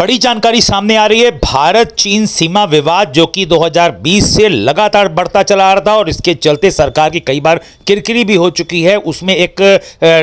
बड़ी जानकारी सामने आ रही है। भारत चीन सीमा विवाद जो कि 2020 से लगातार बढ़ता चला आ रहा था और इसके चलते सरकार की कई बार किरकिरी भी हो चुकी है। उसमें एक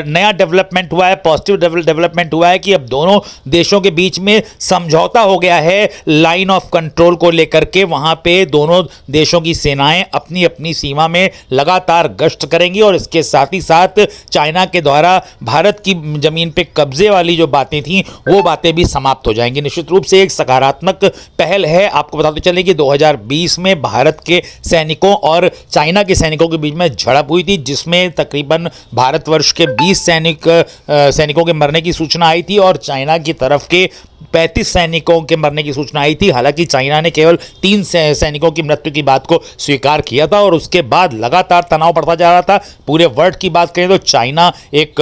नया डेवलपमेंट हुआ है, पॉजिटिव डेवलपमेंट हुआ है कि अब दोनों देशों के बीच में समझौता हो गया है लाइन ऑफ कंट्रोल को लेकर के। वहां पे दोनों देशों की सेनाएं अपनी अपनी सीमा में लगातार गश्त करेंगी और इसके साथ ही साथ चाइना के द्वारा भारत की जमीन पे कब्जे वाली जो बातें थी वो बातें भी समाप्त हो जाएंगी। निश्चित रूप से एक सकारात्मक पहल है। आपको बताते चलें कि 2020 में भारत के सैनिकों और चाइना के सैनिकों के बीच में झड़प हुई थी, जिसमें तकरीबन भारतवर्ष के 20 सैनिकों के मरने की सूचना आई थी और चाइना की तरफ के 35 सैनिकों के मरने की सूचना आई थी। हालांकि चाइना ने केवल 3 सैनिकों की मृत्यु की बात को स्वीकार किया था और उसके बाद लगातार तनाव बढ़ता जा रहा था। पूरे वर्ल्ड की बात करें तो चाइना एक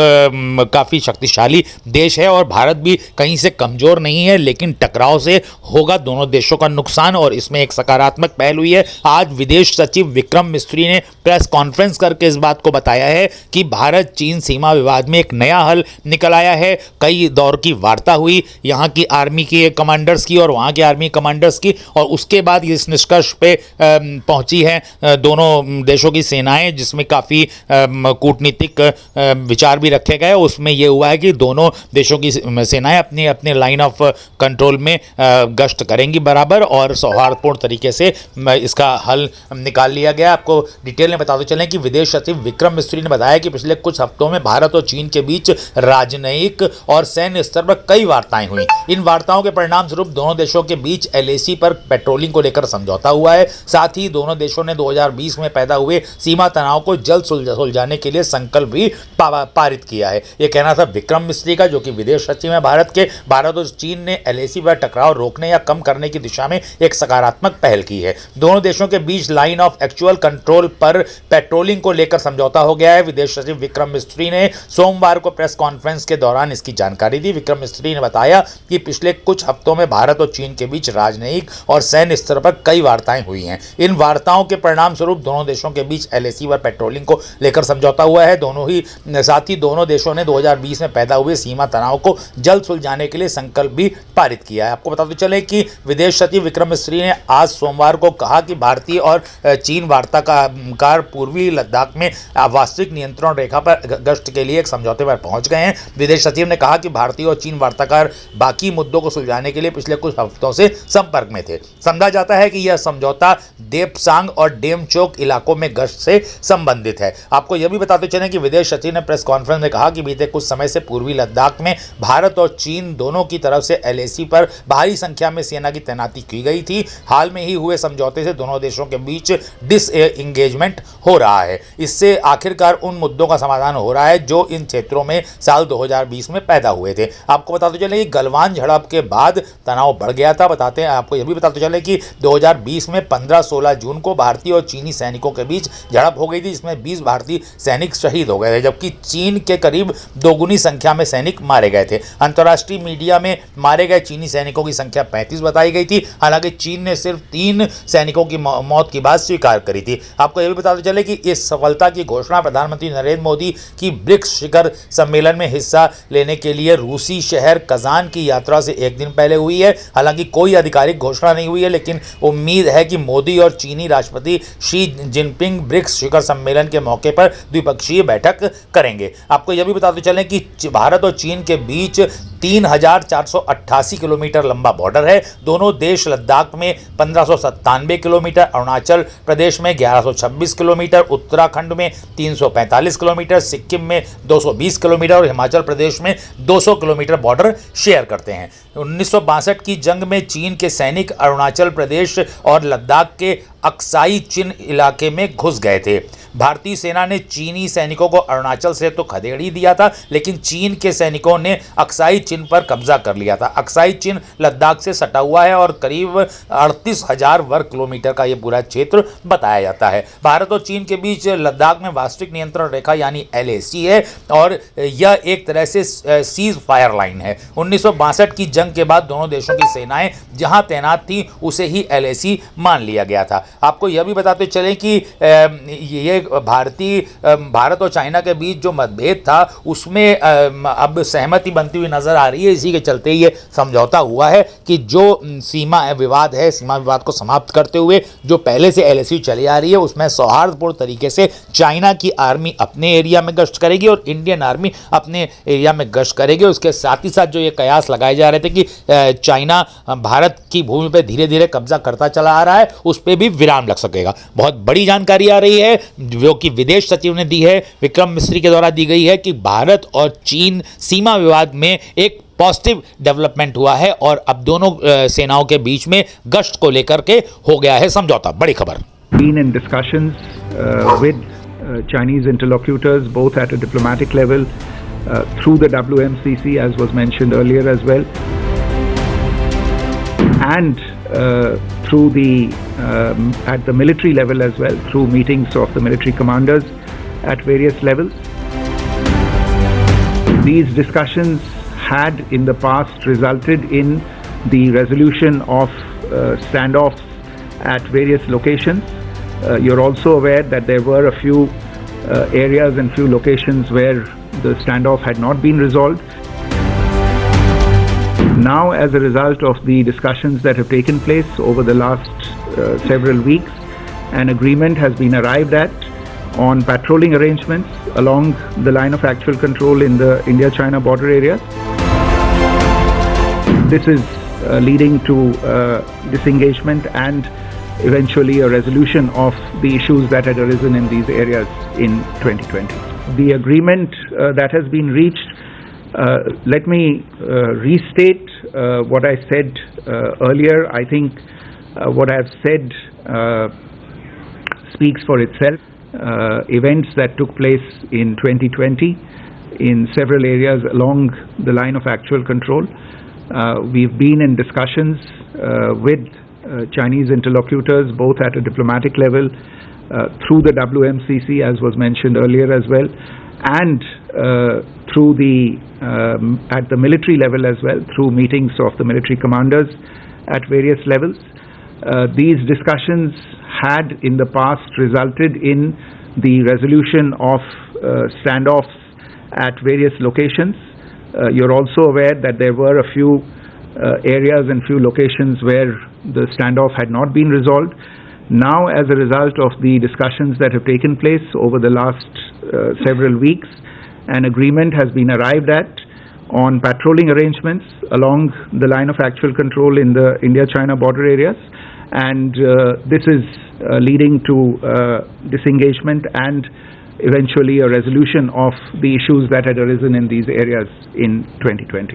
काफ़ी शक्तिशाली देश है और भारत भी कहीं से कमज़ोर नहीं है, लेकिन टकराव से होगा दोनों देशों का नुकसान और इसमें एक सकारात्मक पहल हुई है। आज विदेश सचिव विक्रम मिस्री ने प्रेस कॉन्फ्रेंस करके इस बात को बताया है कि भारत चीन सीमा विवाद में एक नया हल निकल आया है। कई दौर की वार्ता हुई यहाँ की आर्मी के कमांडर्स की और वहाँ के आर्मी कमांडर्स की, और उसके बाद इस निष्कर्ष पे पहुंची है दोनों देशों की सेनाएं, जिसमें काफ़ी कूटनीतिक विचार भी रखे गए। उसमें यह हुआ है कि दोनों देशों की सेनाएं अपने अपने लाइन ऑफ कंट्रोल में गश्त करेंगी बराबर और सौहार्दपूर्ण तरीके से इसका हल निकाल लिया गया। आपको डिटेल में बताते चलें कि विदेश सचिव विक्रम मिस्री ने बताया कि पिछले कुछ हफ्तों में भारत और चीन के बीच राजनयिक और सैन्य स्तर पर कई वार्ताएं हुई। इन वार्ताओं के परिणाम स्वरूप दोनों देशों के बीच एलएसी पर पेट्रोलिंग को लेकर समझौता हुआ है। साथ ही दोनों देशों ने 2020 में पैदा हुए सीमा तनाव को जल्द सुलझाने के लिए संकल्प भी पारित किया है। यह कहना था विक्रम मिस्री का, जो कि विदेश सचिव है भारत के। भारत और चीन ने एलएसी पर टकराव रोकने या कम करने की दिशा में एक सकारात्मक पहल की है। दोनों देशों के बीच लाइन ऑफ एक्चुअल कंट्रोल पर पेट्रोलिंग को लेकर समझौता हो गया है। विदेश सचिव विक्रम मिस्री ने सोमवार को प्रेस कॉन्फ्रेंस के दौरान इसकी जानकारी दी। विक्रम मिस्री ने बताया कि पिछले कुछ हफ्तों में भारत और चीन के बीच राजनयिक और सैन्य स्तर पर कई वार्ताएं हुई हैं। इन वार्ताओं के परिणाम स्वरूप दोनों देशों के बीच एलएसी पर पेट्रोलिंग को लेकर समझौता हुआ है। साथ ही दोनों देशों ने 2020 में पैदा हुए सीमा तनाव को जल्द सुलझाने के लिए संकल्प भी पारित किया है। आपको बताते चले कि विदेश सचिव विक्रम मिस्री ने आज सोमवार को कहा कि भारतीय और चीन वार्ताकार पूर्वी लद्दाख में वास्तविक नियंत्रण रेखा पर गश्त के लिए एक समझौते पर पहुंच गए हैं। विदेश सचिव ने कहा कि भारतीय और चीन वार्ताकार बाकी मुद्दों को सुलझाने के लिए पिछले कुछ हफ्तों से संपर्क में थे। समझा जाता है कि यह समझौता देपसांग और डेमचोक इलाकों में गश्त से संबंधित है। आपको यह भी बताते चलें कि विदेश सचिव ने प्रेस कॉन्फ्रेंस में कहा कि बीते कुछ समय से पूर्वी लद्दाख में भारत और चीन दोनों की तरफ से एलएसी पर भारी संख्या में सेना की तैनाती की गई थी। हाल में ही हुए समझौते से दोनों देशों के बीच डिसएंगेजमेंट हो रहा है। इससे आखिरकार उन मुद्दों का समाधान हो रहा है जो इन क्षेत्रों में साल 2020 में पैदा हुए थे। आपको बताते चलें कि गलवान झड़प के बाद तनाव बढ़ गया था। आपको यह भी बताते चले कि 2020 में 15-16 जून को भारतीय और चीनी सैनिकों के बीच झड़प हो गई थी, जिसमें 20 भारतीय सैनिक शहीद हो गए थे, जबकि चीन के करीब दोगुनी संख्या में सैनिक मारे गए थे। अंतर्राष्ट्रीय मीडिया में मारे गए चीनी सैनिकों की संख्या 35 बताई गई थी। हालांकि चीन ने सिर्फ 3 सैनिकों की मौत की बात स्वीकार करी थी। आपको यह भी बताते चले कि इस सफलता की घोषणा प्रधानमंत्री नरेंद्र मोदी की ब्रिक्स शिखर सम्मेलन में हिस्सा लेने के लिए रूसी शहर कजान की यात्रा से एक दिन पहले हुई है। हालांकि कोई आधिकारिक घोषणा नहीं हुई है, लेकिन उम्मीद है कि मोदी और चीनी राष्ट्रपति शी जिनपिंग ब्रिक्स शिखर सम्मेलन के मौके पर द्विपक्षीय बैठक करेंगे। आपको यह भी बताते चलें कि भारत और चीन के बीच 3488 किलोमीटर लंबा बॉर्डर है। दोनों देश लद्दाख में 1597 किलोमीटर, अरुणाचल प्रदेश में 1126 किलोमीटर, उत्तराखंड में 345 किलोमीटर, सिक्किम में 220 किलोमीटर और हिमाचल प्रदेश में 200 किलोमीटर बॉर्डर शेयर करते हैं। 1962 की जंग में चीन के सैनिक अरुणाचल प्रदेश और लद्दाख के अक्साई चिन इलाके में घुस गए थे। भारतीय सेना ने चीनी सैनिकों को अरुणाचल से तो खदेड़ ही दिया था, लेकिन चीन के सैनिकों ने अक्साई चिन पर कब्जा कर लिया था। अक्साई चिन लद्दाख से सटा हुआ है और करीब 38,000 वर्ग किलोमीटर का यह पूरा क्षेत्र बताया जाता है। भारत और चीन के बीच लद्दाख में वास्तविक नियंत्रण रेखा यानी एलएसी है और यह एक तरह से सीज फायर लाइन है। 1962 की जंग के बाद दोनों देशों की सेनाएं जहां तैनात थी उसे ही एलएसी मान लिया गया था। आपको यह भी बताते चलें कि ये भारत और चाइना के बीच जो मतभेद था उसमें अब सहमति बनती हुई नजर आ रही है। इसी के चलते ये समझौता हुआ है कि जो सीमा विवाद को समाप्त करते हुए जो पहले से LAC चली आ रही है उसमें सौहार्दपूर्ण तरीके से चाइना की आर्मी अपने एरिया में गश्त करेगी और इंडियन आर्मी अपने एरिया में गश्त करेगी। उसके साथ ही साथ जो ये कयास लगाए जा रहे थे कि चाइना भारत की भूमि पर धीरे धीरे कब्जा करता चला आ रहा है, उस पर भी विराम लग सकेगा। बहुत बड़ी जानकारी आ रही है जो कि विदेश सचिव ने दी है, विक्रम मिस्री के द्वारा दी गई है, कि भारत और चीन सीमा विवाद में एक पॉजिटिव डेवलपमेंट हुआ है और अब दोनों सेनाओं के बीच में गश्त को लेकर के हो गया है समझौता। बड़ी खबर। Been in discussions with Chinese interlocutors both at a diplomatic level through the WMCC, as was mentioned earlier as well, and through at the military level as well, through meetings of the military commanders at various levels. These discussions had in the past resulted in the resolution of standoffs at various locations. You're also aware that there were a few areas and few locations where the standoff had not been resolved. Now, as a result of the discussions that have taken place over the last several weeks, an agreement has been arrived at on patrolling arrangements along the line of actual control in the India-China border areas. This is leading to disengagement and eventually a resolution of the issues that had arisen in these areas in 2020. The agreement that has been reached, let me restate what I said earlier. I think what I have said speaks for itself. Events that took place in 2020 in several areas along the line of actual control. We've been in discussions with Chinese interlocutors both at a diplomatic level through the WMCC, as was mentioned earlier as well, and through at the military level as well, through meetings of the military commanders at various levels. These discussions had in the past resulted in the resolution of standoffs at various locations. You're also aware that there were a few areas and few locations where the standoff had not been resolved. Now, as a result of the discussions that have taken place over the last several weeks, an agreement has been arrived at on patrolling arrangements along the line of actual control in the India-China border areas, and this is leading to disengagement and eventually a resolution of the issues that had arisen in these areas in 2020.